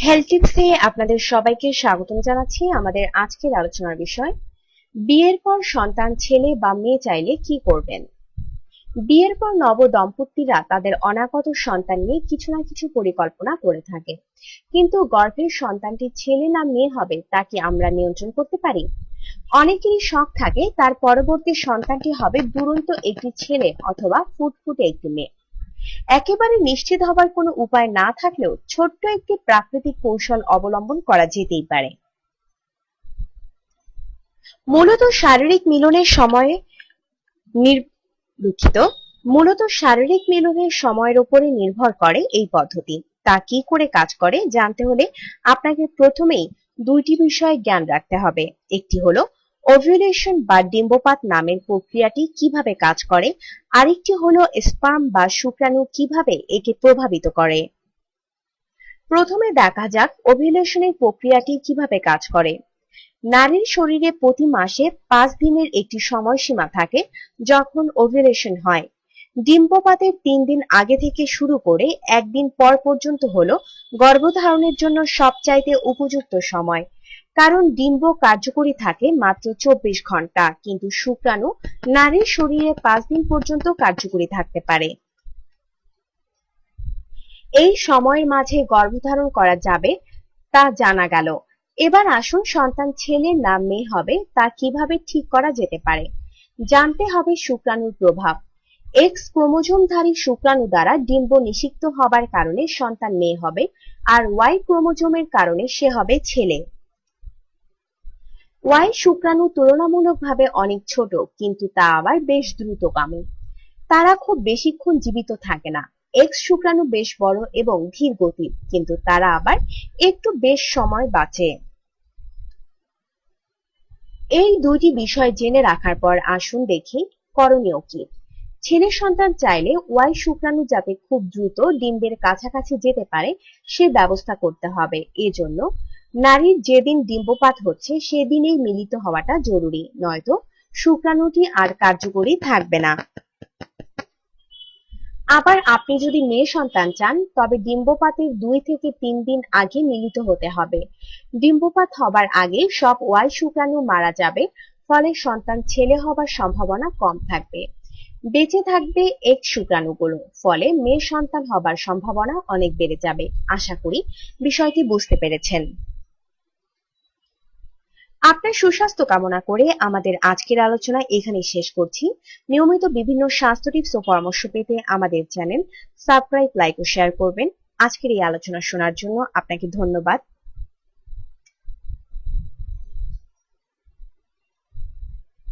Health টিপসে আপনাদের সবাইকে স্বাগতম জানাচ্ছি। আমাদের আজকের আলোচনার বিষয়, বিয়ের পর সন্তান ছেলে বা মেয়ে চাইলে কি করবেন। বিয়ের পর নব দম্পতিরা তাদের অনাগত সন্তান নিয়ে কিছু না কিছু পরিকল্পনা করে থাকে, কিন্তু গর্ভের সন্তানটি ছেলে না মেয়ে হবে তা কি আমরা নিয়ন্ত্রণ করতে পারি? অনেকেরই শখ থাকে তার পরবর্তী সন্তানটি হবে দুরন্ত একটি ছেলে অথবা ফুটফুটে একটি মেয়ে। একেবারে নিশ্চিত হবার কোনো উপায় না থাকলেও ছোট্ট একটি প্রাকৃতিক কৌশল অবলম্বন করা যেতেই পারে। মূলত শারীরিক মিলনের সময়ে সময়ের উপরে নির্ভর করে এই পদ্ধতি। তা কি করে কাজ করে জানতে হলে আপনাকে প্রথমেই দুইটি বিষয়ে জ্ঞান রাখতে হবে। একটি হলো ওভিউলেশন বা ডিম্বপাত নামের প্রক্রিয়াটি কিভাবে কাজ করে, আরেকটি হলো স্পার্ম বা শুক্রাণু কিভাবে একে প্রভাবিত করে। প্রথমে দেখা যাক ওভিউলেশনের প্রক্রিয়াটি কিভাবে কাজ করে। নারীর শরীরে প্রতি মাসে 5 দিনের একটি সময়সীমা থাকে যখন ওভিউলেশন হয়। ডিম্বপাতের 3 দিন আগে থেকে শুরু করে 1 দিন পর পর্যন্ত হলো গর্ভধারণের জন্য সবচাইতে উপযুক্ত সময়, কারণ ডিম্ব কার্যকরী থাকে মাত্র 24 ঘন্টা, কিন্তু শুক্রাণু নারীর শরীরে 5 দিন পর্যন্ত কার্যকরী থাকতে পারে। এই সময়ের মাঝে গর্ভধারণ করা যাবে তা জানা গেল। এবার আসুন সন্তান ছেলে না মেয়ে হবে তা কিভাবে ঠিক করা যেতে পারে। জানতে হবে শুক্রাণুর প্রভাব। এক্স ক্রোমোজোমধারী শুক্রাণু দ্বারা ডিম্ব নিষিক্ত হবার কারণে সন্তান মেয়ে হবে, আর ওয়াই ক্রোমোজোমের কারণে সে হবে ছেলে। ওয়াই শুক্রাণু তুলনামূলকভাবে অনেক ছোট, কিন্তু তা আবার বেশ দ্রুতগামী। তারা খুব বেশিক্ষণ জীবিত থাকে না। এক্স শুক্রাণু বেশ বড় এবং ধীর গতির, কিন্তু তারা আবার একটু বেশ সময় বাঁচে। এই দুইটি বিষয় জেনে রাখার পর আসুন দেখি করণীয় কি। ছেলে সন্তান চাইলে ওয়াই শুক্রাণু যাতে খুব দ্রুত ডিম্বের কাছাকাছি যেতে পারে সে ব্যবস্থা করতে হবে। এজন্য নারীর যেদিন ডিম্বপাত হচ্ছে সেদিনেই মিলিত হওয়াটা জরুরি, নয়তো শুক্রাণুটি আর কার্যকরী থাকবে না। আবার আপনি যদি মেয়ে সন্তান চান তবে ডিম্বপাতের 2 থেকে 3 দিন আগে মিলিত হতে হবে। ডিম্বপাত হবার আগে সব ওয়াই শুক্রাণু মারা যাবে, ফলে সন্তান ছেলে হবার সম্ভাবনা কম থাকবে। বেঁচে থাকবে এক্স শুক্রাণুগুলো, ফলে মেয়ে সন্তান হবার সম্ভাবনা অনেক বেড়ে যাবে। আশা করি বিষয়টি বুঝতে পেরেছেন। আপনার সুস্বাস্থ্য কামনা করে আমাদের আজকের আলোচনা এখানেই শেষ করছি। নিয়মিত বিভিন্ন স্বাস্থ্য টিপস ও পরামর্শ পেতে আমাদের চ্যানেল সাবস্ক্রাইব, লাইক ও শেয়ার করবেন। আজকের এই আলোচনা শোনার জন্য আপনাকে ধন্যবাদ।